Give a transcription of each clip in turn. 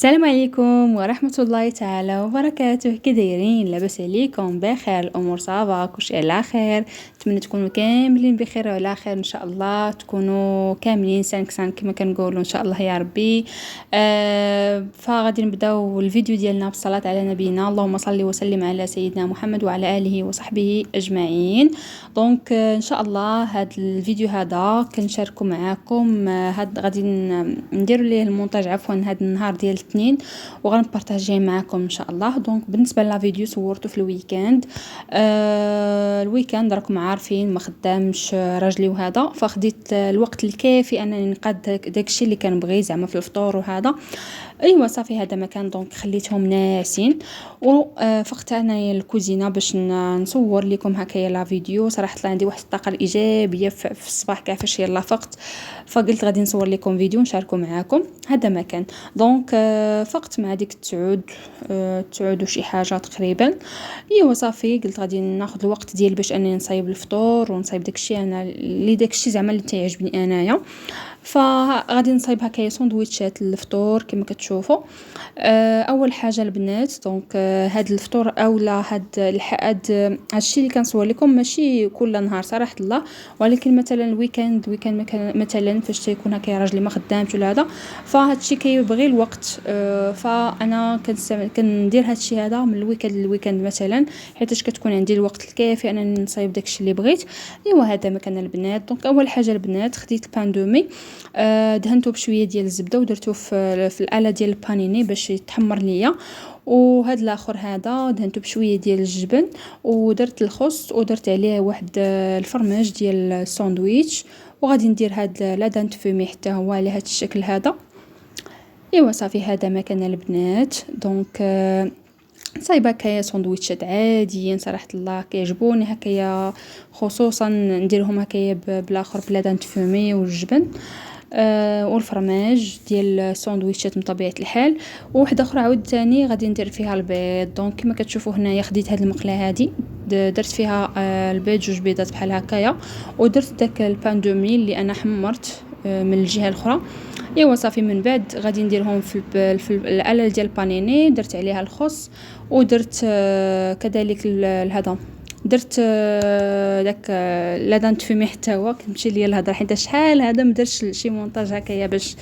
السلام عليكم ورحمة الله تعالى وبركاته. كي دايرين؟ لاباس عليكم؟ بخير؟ الامور صافا؟ كلشي على خير؟ نتمنى تكونوا كاملين بخير وعلى خير ان شاء الله، تكونوا كاملين سانكسان كما كنقولوا ان شاء الله يا ربي. فغادي نبداو الفيديو ديالنا بالصلاه على نبينا، اللهم صل وسلم على سيدنا محمد وعلى اله وصحبه اجمعين. دونك ان شاء الله هذا الفيديو هذا كنشاركو معاكم، هاد غادي نديروا ليه المونتاج عفوا هذا النهار ديال الاثنين وغنبارطاجيه معكم ان شاء الله. دونك بالنسبه لا فيديو صورته في الويكاند. الويكاند راكم عارفين ما خدامش راجلي وهذا، فخديت الوقت الكافي انني نقاد داكشي اللي كنبغي زعما في الفطور وهذا. ايوا صافي هذا مكان. دونك خليتهم ناعسين وفقت انايا الكوزينه باش نصور لكم هكايا لا فيديو. صراحه عندي واحد الطاقه الايجابيه في الصباح كاع فاش يلا فقت، فقلت غادي نصور لكم فيديو نشاركه معاكم. هذا مكان. دونك فقت مع ديك التعود وشي حاجه تقريبا. ايوا صافي قلت غادي ناخذ الوقت ديالي باش انني نصايب الفطور ونصايب داكشي انا اللي داكشي زعما اللي تيعجبني انايا. فغادي نصايب هكايا سندويتشات الفطور كما كتشوفوا. اول حاجه البنات، دونك هاد الفطور اولا هاد الشيء اللي كنصور لكم ماشي كل نهار صراحه الله، ولكن مثلا الويكاند مثلا فاش تيكون هكايا راجلي ما خدامش ولا هذا، فهاد الشيء كيبغي الوقت. فانا كندير هاد الشيء هذا من الويكاند للويكاند مثلا، حيتاش كتكون عندي الوقت الكافي انني نصايب داكشي اللي بغيت. ايوا هذا مكان البنات. دونك اول حاجه البنات خديت البان دومي، دهنته بشويه ديال الزبده ودرتو في الاله ديال البانيني باش يتحمر ليا. وهاد الاخر هذا دهنته بشويه ديال الجبن ودرت الخس ودرت عليه واحد الفرماج ديال الساندويتش، وغادي ندير هاد لا دانت فومي حتى هو على هاد الشكل هذا. ايوا صافي هذا مكان البنات. دونك صايبه هكايا سندويتشات عاديين صراحه الله كيعجبوني هكايا، خصوصا نديرهم هكايا بالاخر بلا دانت فومي والجبن والفرماج ديال الساندويتشات من طبيعه الحال. وواحده اخرى عاود ثاني غادي ندير فيها البيض. دونك كما كتشوفوا هنايا خديت هذه المقله هذه درت فيها البيض جوج بيضات بحال هكايا، ودرت داك البان دومي اللي انا حمرت من الجهه الاخرى. ايوا صافي من بعد غادي نديرهم في الاله ديال البانيني، درت عليها الخس ودرت كذلك هذا درت داك لا دانت فيمي حتى هو. كنمشي ليا الهضره حيت شحال هذا ما درتش شي مونتاج هكايا، باش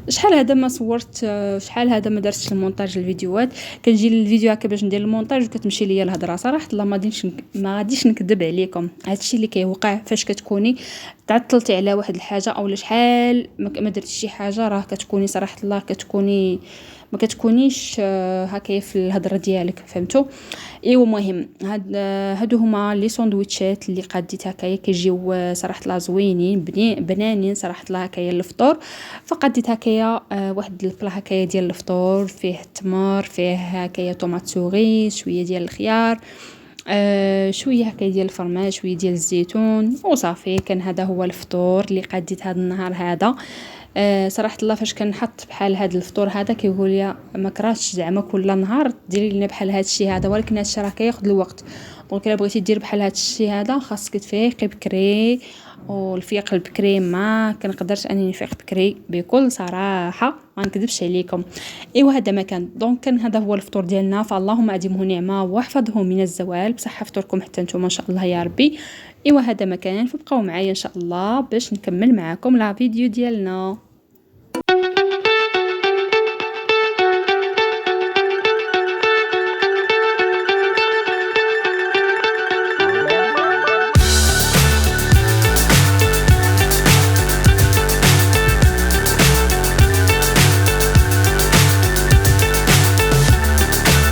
شحال هذا ما صورت، شحال هذا ما درتش المونتاج الفيديوهات. كنجي للفيديو هكا باش ندير المونتاج وكتمشي ليا الهضره صراحه الله ما غاديش نكذب عليكم. هادشي اللي كيوقع فاش كتكوني تعطلتي على واحد الحاجه اولا شحال ما درتي شي حاجه، راه كتكوني صراحه الله كتكوني ما كتكونيش هكايا في الهضره ديالك، فهمتوا؟ ايوا مهم هادو هما لي ساندويتشات اللي قاديت هكايا كيجيو صراحه الله زوينين بنانين صراحه الله هكايا الفطور. فقديت هكايا واحد البلا هكايا ديال الفطور، فيه التمر، فيه هكايا طوماط سوري، شويه ديال الخيار، شويه هكايا ديال الفرماج، شويه ديال الزيتون، وصافي كان هذا هو الفطور اللي قاديت هذا النهار هذا. صراحه الله فاش كنحط بحال هذا الفطور هذا كيقول لي ما كرهتش زعما كل نهار ديري لنا بحال هذا الشيء هذا، ولكن هذا الشيء راه كياخذ الوقت. دونك الا بغيتي دير بحال هذا الشيء هذا خاصك تفيقي بكري، والفيق البكري ما كنقدرش انني نفيق بكري بكل صراحه ما نكذبش عليكم. ايوا هذا ما كان. دونك كان هذا هو الفطور ديالنا، فاللهم اديمه نعمه واحفظه من الزوال. بصحه فطوركم حتى نتوما ان شاء الله يا ربي. ايوا هذا ما كان. فبقاو معايا ان شاء الله باش نكمل معكم لا فيديو ديالنا.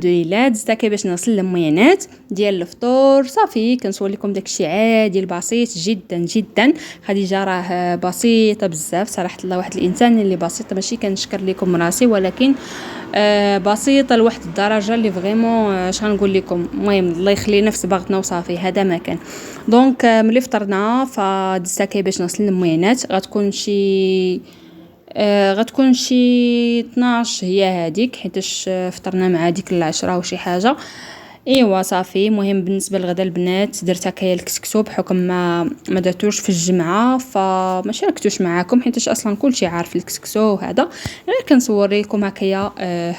الحمد لله دزت هكا باش نغسل الميانات ديال الفطور. صافي كنصور لكم داكشي عادي البسيط جدا جدا. خديجه راه بسيطه بزاف صراحه الله، واحد الانسان اللي بسيط ماشي كنشكر لكم راسي، ولكن بسيطه لواحد الدرجه اللي فريمون اش غنقول لكم. المهم الله يخلي نفس باغتنا وصافي هذا ما كان. دونك ملي فطرنا فدزت هكا باش نغسل الميانات. غتكون شي 12 هي هذيك، حيتاش فطرنا مع ديك العشرة وشي حاجه. ايوا صافي. مهم بالنسبه لغدا البنات درت هكايا الكسكسو بحكم ما درتوش في الجمعه، فما شاركتوش معاكم حيت اصلا كلشي عارف الكسكسو وهذا. غير كنصور لكم هكايا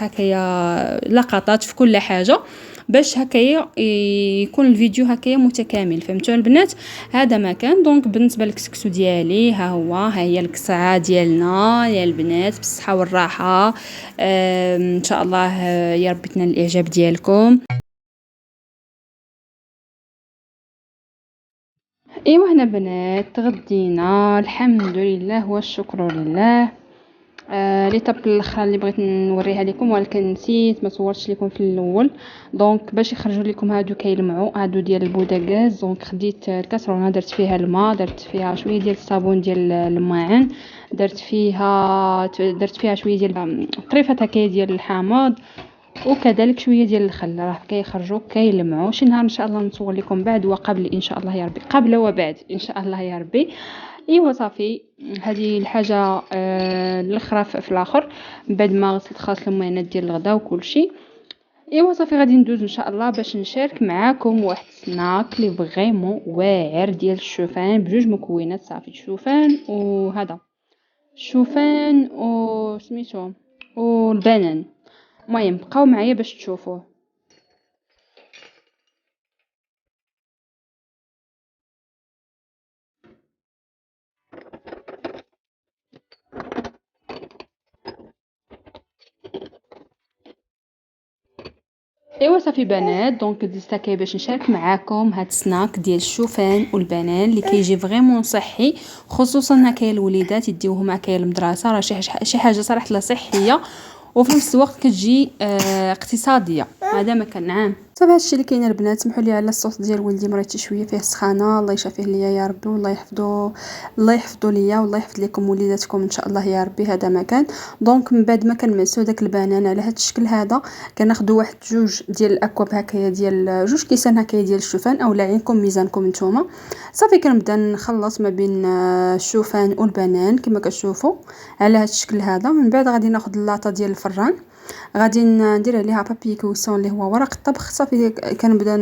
هكايا لقطات في كل حاجه باش هكايا يكون الفيديو هكايا متكامل. فهمتوا البنات؟ هذا ما كان. دونك بالنسبه للكسكسو ديالي ها هي القصعه ديالنا يا البنات بالصحه والراحه. ان شاء الله يا ربي تنال الاعجاب ديالكم. ايوا هنا بنات تغدينا الحمد لله والشكر لله. ليطاب الاخرى اللي بغيت نوريها لكم ولكن نسيت ما صورتش لكم في الاول. دونك باش يخرجوا لكم هادو كيلمعوا هادو ديال البوتاغاز. دونك خديت الكاسرونه درت فيها الماء، درت فيها شويه ديال الصابون ديال الماعن، درت فيها شويه ديال طريفه هكايا ديال الحامض، وكذلك شويه ديال الخل. راه كيخرجوا كيلمعوا. شي نهار ان شاء الله نصور لكم بعد وقبل ان شاء الله يا ربي، قبل وبعد ان شاء الله يا ربي. ايوا صافي هذه الحاجه الاخرى في الاخر من بعد ما غسلت خاص المعينات ديال الغداء وكل شيء. ايوا صافي غادي ندوز ان شاء الله باش نشارك معاكم واحد سناك لي فريمون واعر ديال الشوفان بجوج مكونات. صافي الشوفان وهذا الشوفان وسميتو والبنان. المهم بقاو معايا باش تشوفوه. ايوا صافي بنات دونك دزت هكايا باش نشارك معاكم هاد السناك ديال الشوفان والبنان اللي كيجي فريمون صحي، خصوصا هكايا الوليدات يديوهم هكايا المدرسه. راه شي حاجه صراحه لا صحيه وفي نفس الوقت كتجي اقتصاديه. هذا ما كان نعم. صافي هادشي اللي كاين البنات. سمحوا لي على الصوت ديال ولدي مريتي شويه فيه سخانه، الله يشافيه ليا يا ربي والله يحفظو، الله يحفظو ليا والله يحفظ لكم وليداتكم ان شاء الله يا ربي. هذا ما كان. دونك من بعد ما كنمعسو داك البنان على هذا الشكل هذا كناخذوا واحد جوج ديال الاكواب هكايا ديال جوج كيسان هكايا ديال الشوفان او عينكم ميزانكم نتوما. صافي كنبدا نخلط ما بين الشوفان والبنان كما كتشوفوا على هذا الشكل هذا. من بعد غادي ناخذ اللاطه ديال الفران، غادي ندير عليها بابي كوسون اللي هو ورق الطبخ. صافي كنبدا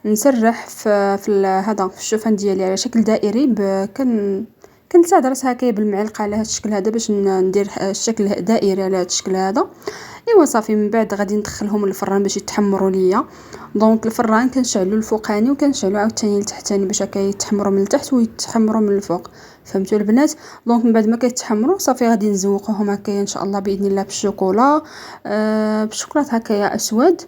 نسرح في هذا في الشوفان ديالي على شكل دائري كنساعد راسها هكايا بالمعلقه على هذا الشكل هذا باش ندير الشكل دائري على هذا الشكل هذا. ايوا صافي من بعد غادي ندخلهم للفران باش يتحمروا ليا. دونك الفران كنشعلوا الفوقاني وكنشعلوا عاوتاني التحتاني باش هكا يتحمروا من التحت ويتحمروا من الفوق. فهمتوا البنات؟ دونك من بعد ما كيتحمروا صافي غادي نزوقوهم هكايا ان شاء الله باذن الله بالشوكولا بالشوكولات هكايا اسود.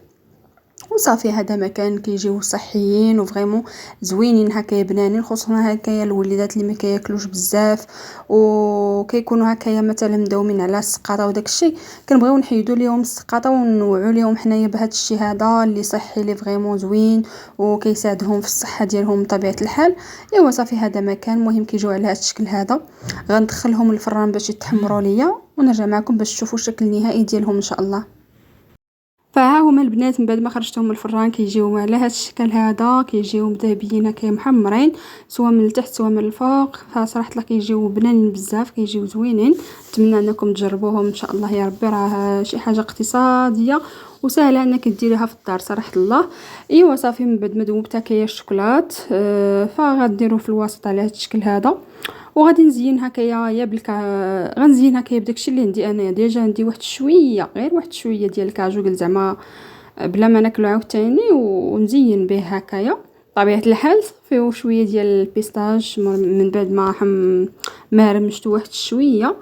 وصافي هذا مكان كيجيو صحيين وفريمون زوينين هكايا بنانين، خصوصا هكايا الوليدات اللي ما كياكلوش بزاف وكيكونوا هكايا مثلا مداومين على السقاطه وداك الشيء. كنبغيو نحيدوا ليهم السقاطه ونوعوا ليهم حنايا بهذا الشيء هذا اللي صحي اللي فريمون زوين وكيساعدهم في الصحه ديالهم بطبيعه الحال. ايوا صافي هذا مكان مهم كيجيو على هذا الشكل هذا. غندخلهم الفران باش يتحمروا ليا ونرجع معكم باش تشوفوا الشكل النهائي ديالهم ان شاء الله. فها هما البنات من بعد ما خرجتهم من الفران كيجيو على هذا الشكل هذا، كيجيو مذهبيين هكا محمرين سواء من التحت سواء من الفوق. فصراحه الله كيجيو بنانين بزاف كيجيو زوينين. نتمنى انكم تجربوهم ان شاء الله يا ربي. راه شي حاجه اقتصاديه وسهله انك ديريها في الدار صراحه الله. ايوا صافي من بعد ما ذوبت هكايا الشوكولات فغنديروا في الوسط على هذا الشكل هذا وغادي نزين هكايا يا غنزين هكايا بداكشي اللي عندي انايا. ديجا عندي واحد شويه غير واحد شويه ديال الكاجو قل زعما بلا ما ناكلو عاوتاني ونزين به هكايا طبيعه الحال. فيه شويه ديال البيستاج من بعد ما رمشتو واحد شويه.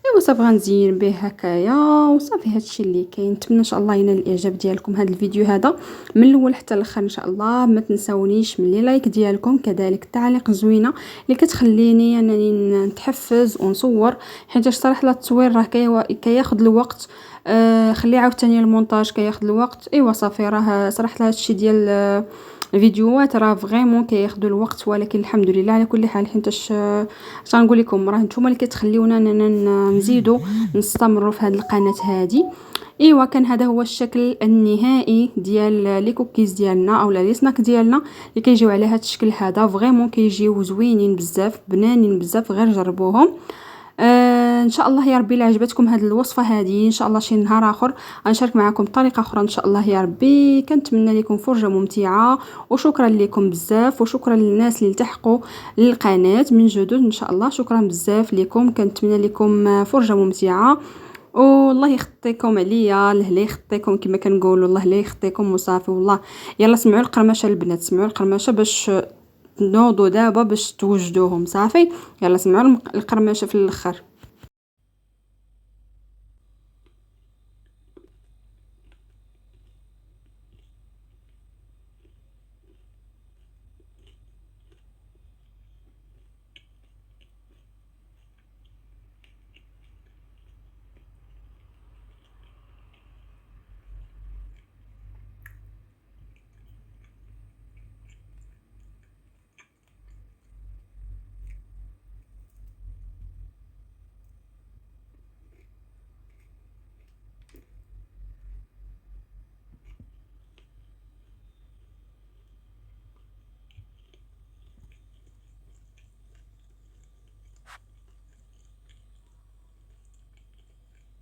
ايوا صافي غنزين به هكايا وصافي هادشي اللي كاين. نتمنى ان شاء الله ينال الاعجاب ديالكم هذا الفيديو هذا من الاول حتى الاخر ان شاء الله. ما تنساونيش من لي لايك ديالكم كذلك التعليق زوينه اللي كتخليني انني نتحفز ونصور، حيت صراحه التصوير راه كياخذ الوقت. خلي عاوتاني المونتاج كياخذ الوقت. ايوا صافي راه صراحه هادشي ديال الفيديوهات راه فريمون كياخذوا الوقت، ولكن الحمد لله على كل حال. حيت اش غنقول لكم راه نتوما اللي كتخليونا اننا نزيدوا نستمروا في هذه القناه هذه. ايوا كان هذا هو الشكل النهائي ديال لي كوكيز ديالنا او لي سناك ديالنا اللي كيجيو على هذا الشكل هذا. فريمون كيجيو زوينين بزاف بنانين بزاف، غير جربوهم. ان شاء الله يا ربي الا عجبتكم هذه الوصفه هذه، ان شاء الله شي نهار اخر غنشارك معكم طريقه اخرى ان شاء الله يا ربي. كنتمنى لكم فرجه ممتعه، وشكرا لكم بزاف، وشكرا للناس اللي التحقوا للقناه من جدد ان شاء الله. شكرا بزاف لكم، كنتمنى لكم فرجه ممتعه، والله يخطيكم عليا، الله لا يخطيكم كما كنقولوا، الله لا يخطيكم وصافي. والله يلا سمعوا القرمشه البنات، سمعوا القرمشه باش تنوضوا دابا باش توجدوهم صافي. يلا سمعوا القرمشه في الاخر.